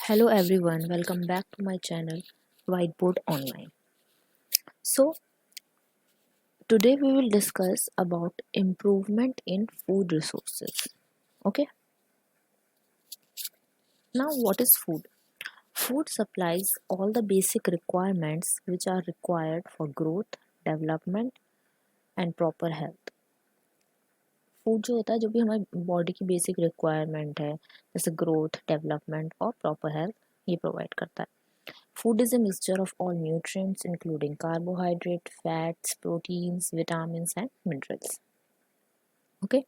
Hello everyone, welcome back to my channel Whiteboard Online. So today we will discuss about improvement in food resources. Okay, now what is food? Food supplies all the basic requirements which are required for growth, development and proper health. Food जो होता है जो भी हमारी body की basic requirement है जैसे growth development और प्रॉपर हेल्थ ये प्रोवाइड करता है. Food is a mixture of all nutrients, including carbohydrate, fats, proteins, vitamins, and minerals. Okay,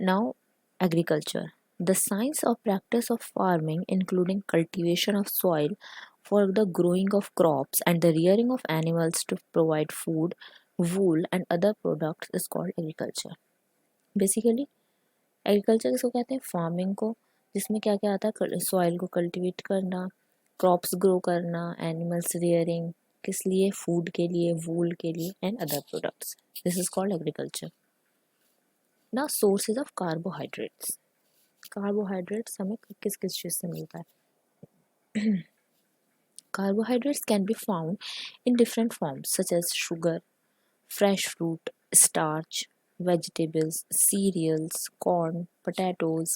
now agriculture. The science or practice of farming, including cultivation of soil for the growing of crops and the rearing of animals to provide food, wool, and other products, is called agriculture. Basically, agriculture किसको कहते हैं? Farming को, जिसमें क्या क्या आता है? Soil को कल्टीवेट करना, क्रॉप्स ग्रो करना, एनिमल्स रियरिंग, किस लिए? फूड के लिए, वूल के लिए and other products. This is called agriculture. Now sources of carbohydrates. Carbohydrates हमें किस किस चीज़ से मिलता है? Carbohydrates can be found in different forms such as sugar, fresh fruit, starch, vegetables, cereals, corn, potatoes,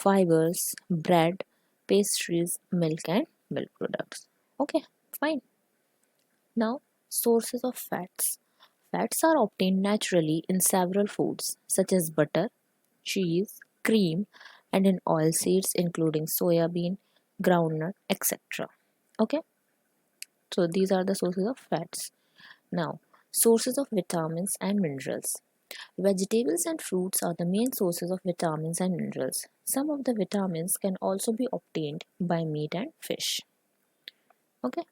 fibers, bread, pastries, milk and milk products. Okay, fine. Now, sources of fats. Fats are obtained naturally in several foods such as butter, cheese, cream, and in oil seeds including soya bean, groundnut, etc. Okay, so these are the sources of fats. Now, sources of vitamins and minerals. Vegetables and fruits are the main sources of vitamins and minerals. Some of the vitamins can also be obtained by meat and fish. Okay.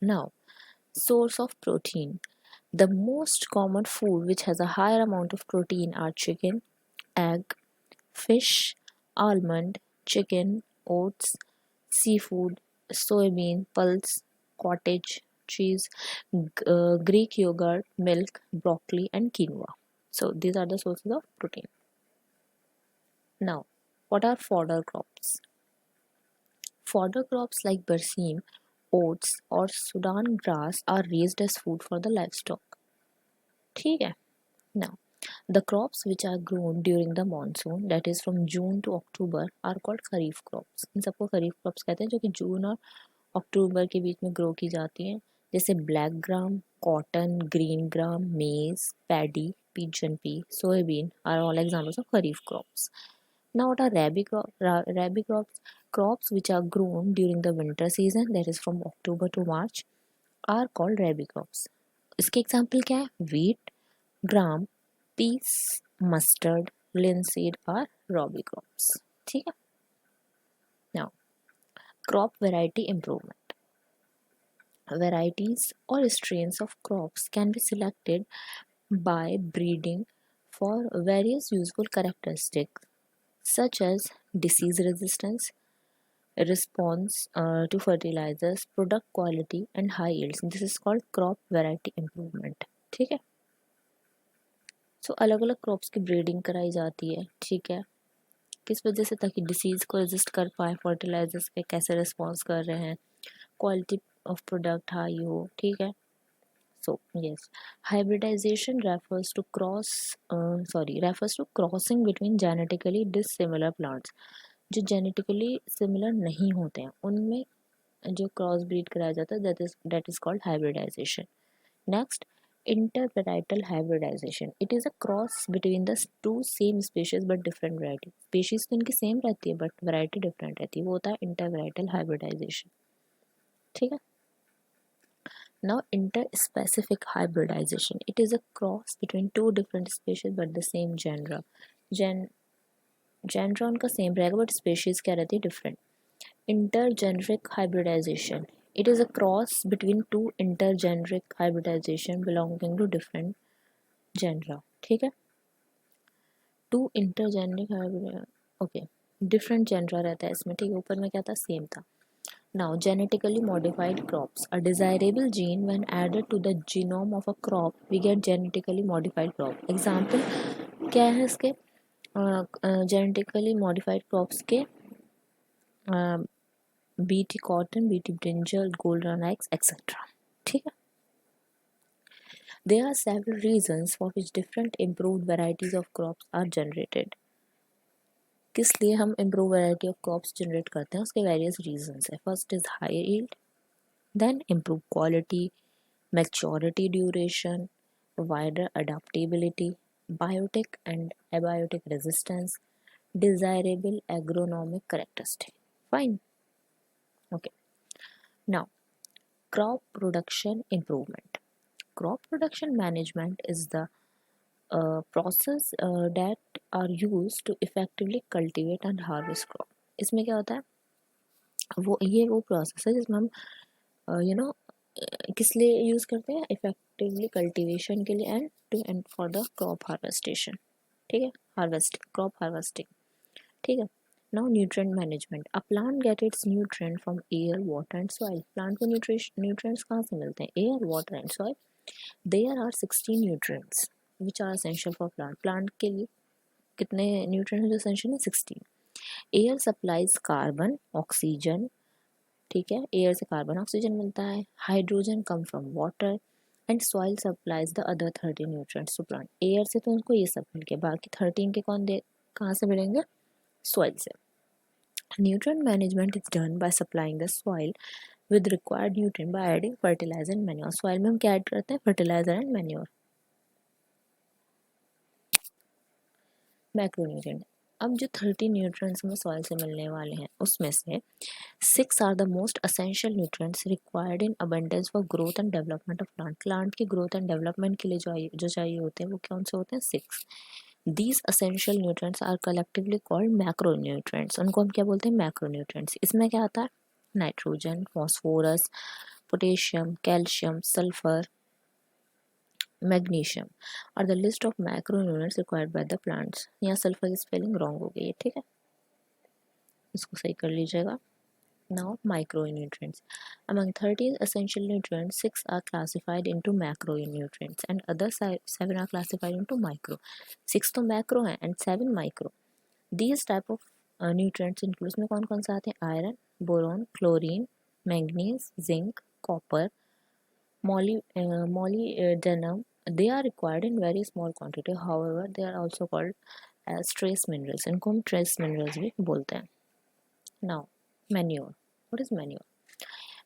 Now, source of protein. The most common food which has a higher amount of protein are chicken, egg, fish, almond, chicken, oats, seafood, soybean, pulse, cottage, cheese, Greek yogurt, milk, broccoli, and quinoa. So these are the sources of protein. Now, what are fodder crops? Fodder crops like berseem, oats, or Sudan grass are raised as food for the livestock. ठीक है. Now, the crops which are grown during the monsoon, that is from June to October, are called kharif crops. इन सबको खरीफ crops कहते हैं जो कि जून और अक्टूबर के बीच में ग्रो की जाती हैं, जैसे black gram, cotton, green gram, मेज, paddy, pigeon pea, soybean are all examples of kharif crops. Now, what are rabi crops? Crops which are grown during the winter season, that is from October to March, are called rabi crops. इसके example क्या है? Wheat, gram, peas, mustard, linseed are rabi crops. ठीक है. Now, crop variety improvement. Varieties or strains of crops can be selected by breeding for various useful characteristics such as disease resistance, response to fertilizers, product quality and high yields. This is called crop variety improvement. ठीक है. सो अलग अलग crops की breeding कराई जाती है. ठीक है. किस वजह से? ताकि डिसीज को रेजिस्ट कर पाए, फर्टिलाइजर्स पे कैसे रिस्पॉन्स कर रहे हैं, क्वालिटी ऑफ प्रोडक्ट हाई हो. ठीक है. So yes, hybridization refers to crossing between genetically dissimilar plants. जो जेनेटिकली सिमिलर नहीं होते हैं उनमें जो क्रॉस ब्रीड कराया जाता है that is called hybridization. Next, intervarietal hybridization. It is a cross between the two same species but different variety. Species तो इनकी सेम रहती है but variety different रहती है, वो होता है intervarietal hybridization. ठीक है. Now, interspecific hybridization. It is a cross between two different species but the same genre. Genre उनका सेम रहेगा but species क्या रहती है? Different. Intergeneric hybridization. It is a cross between two intergeneric hybridization belonging to different genre. ठीक है. Two intergeneric hybrid. Okay. Different genre रहता है इसमें. ठीक है. ऊपर में क्या था? Same था. Now, genetically modified crops. A desirable gene when added to the genome of a crop, we get genetically modified crop. Example क्या है इसके? genetically modified crops के BT cotton, BT brinjal, golden eggs etcetera. ठीक है। There are several reasons for which different improved varieties of crops are generated. किस लिए हम improve variety of crops generate करते हैं, उसके वेरियस रीजंस है। First is high yield, then improve quality, maturity duration, wider adaptability, biotic and abiotic resistance, desirable agronomic characteristic. Fine. Okay. Now, crop production improvement. Crop production management is the process that are used to effectively cultivate and harvest crop. इसमें क्या होता है, वो process है जिसमें हम you know किस लिए यूज़ करते हैं, इफेक्टिवली कल्टीवेशन के लिए and for the crop harvestation. ठीक है, हार्वेस्टिंग, क्रॉप हार्वेस्टिंग। ठीक है। Now nutrient management. A plant get its nutrient from air, water and soil. Plant को न्यूट्रिएंट्स कहाँ से मिलते हैं, air, water and soil. There are 16 nutrients which are essential for plant. Plant के लिए कितने न्यूट्रिएंट्स जो एसेंशियल है, 16। Air supplies carbon, oxygen. ठीक है, एयर से कार्बन ऑक्सीजन मिलता है। Hydrogen come from water and soil supplies the other 13 nutrients to plant. Air से तो उनको ये सब मिल गया, बाकी 13 के कहाँ से मिलेंगे, सॉइल से। Nutrient management is done by supplying the soil with required nutrient by adding fertilizer and manure. Soil में हम क्या ऐड करते हैं, fertilizer and manure, मैक्रोन्यूट्रिएंट। अब जो 30 न्यूट्रिएंट्स हमें सॉइल से मिलने वाले हैं उसमें से 6 are the most essential nutrients required in abundance for growth and development of plant. Plant की ग्रोथ एंड डेवलपमेंट के लिए जो चाहिए होते हैं वो कौन से होते हैं, 6। These essential nutrients are collectively called macronutrients. उनको हम क्या बोलते हैं, मैक्रोन्यूट्रिएंट्स। इसमें क्या आता है, nitrogen, phosphorus, potassium, calcium, sulphur, magnesium और the list of macronutrients required by the plants. यहाँ सल्फर की स्पेलिंग रॉन्ग हो गई है, ठीक है, इसको सही कर लीजिएगा। Now micronutrients. Among 13 essential nutrients, 6 are classified into macronutrients and other 7 are classified into micro. 6 तो macro हैं and 7 micro. These type of nutrients include, में कौन कौन से आते हैं, iron, boron, chlorine, manganese, zinc, copper, molybdenum. They are required in very small quantity. However, they are also called as trace minerals. इनको हम trace minerals भी बोलते हैं. Now, manure. What is manure?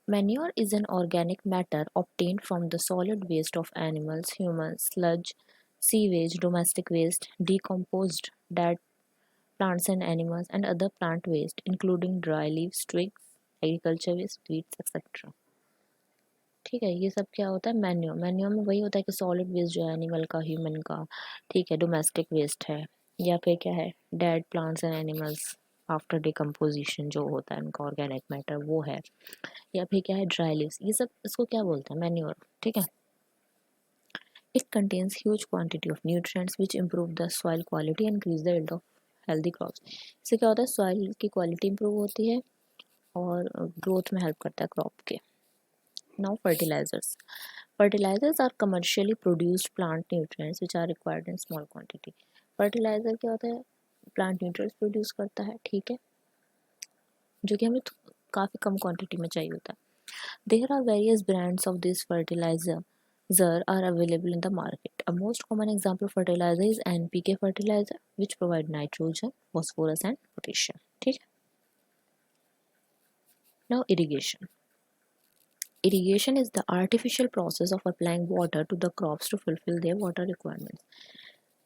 Manure is an organic matter obtained from the solid waste of animals, humans, sludge, sewage, domestic waste, decomposed dead plants and animals, and other plant waste, including dry leaves, twigs, agriculture waste, weeds, etc. ठीक है, ये सब क्या होता है, manure. Manure में वही होता है कि सॉलिड वेस्ट जो है एनिमल का, ह्यूमन का, ठीक है, डोमेस्टिक वेस्ट है, या फिर क्या है, dead plants and animals after decomposition जो होता है उनका ऑर्गेनिक मैटर वो है, या फिर क्या है, ड्राई लीव्स। ये सब इसको क्या बोलते हैं, मैन्योर। ठीक है। It contains huge quantity of nutrients which improve the soil quality and increase the yield of healthy crops. इससे क्या होता है, सॉइल की क्वालिटी इंप्रूव होती है और ग्रोथ में हेल्प करता है क्रॉप के। Now fertilizers. Fertilizers are commercially produced plant nutrients which are required in small quantity. Fertilizer क्या होता है, plant nutrients produce करता है, ठीक है, जो कि हमें काफ़ी कम क्वांटिटी में चाहिए होता है। There are various brands of this fertilizer are available in the market. A most common example of fertilizer is NPK fertilizer which provide nitrogen, phosphorus and potassium. ठीक है। Now irrigation. Irrigation is the artificial process of applying water to the crops to fulfill their water requirements.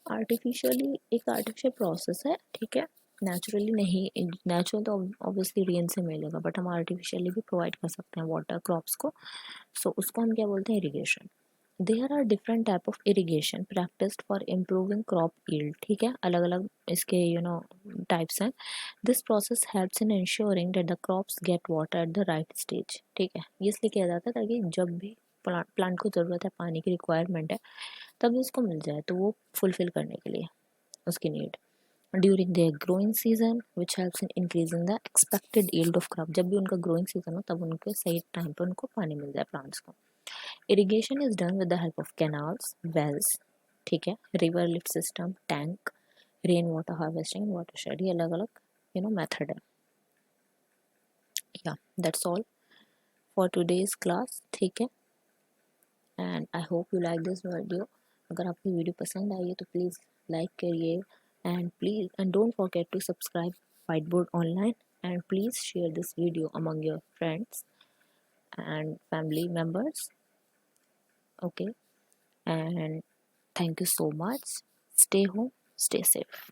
Artificially एक artificial process है, ठीक है, naturally नहीं। Natural तो obviously rain से मिलेगा, बट हम आर्टिफिशियली भी प्रोवाइड कर सकते हैं वाटर क्रॉप्स को, सो उसको हम क्या बोलते हैं, irrigation. There are different type of irrigation practised for improving crop yield. ठीक है, अलग अलग इसके टाइप्स हैं। This process helps in ensuring that the crops get water at the right stage. ठीक है, ये इसलिए किया जाता है ताकि जब भी प्लांट को ज़रूरत है, पानी की रिक्वायरमेंट है, तब उसको मिल जाए, तो वो फुलफिल करने के लिए उसकी need during their growing season which helps in increasing the expected yield of crop. जब भी उनका ग्रोइंग सीजन हो तब उनके सही टाइम पर उनको पानी मिल जाए प्लांट्स को। Irrigation is done with the help of canals, wells, ठीक है, river lift system, tank, rain water harvesting, watershed. ये अलग अलग मेथड है। Yeah, that's all for today's class. ठीक है, and I hope you like this video. अगर आपको वीडियो पसंद आई है तो प्लीज़ लाइक करिए, and don't forget to subscribe whiteboard online, and please share this video among your friends and family members. Okay, and thank you so much. Stay home, stay safe.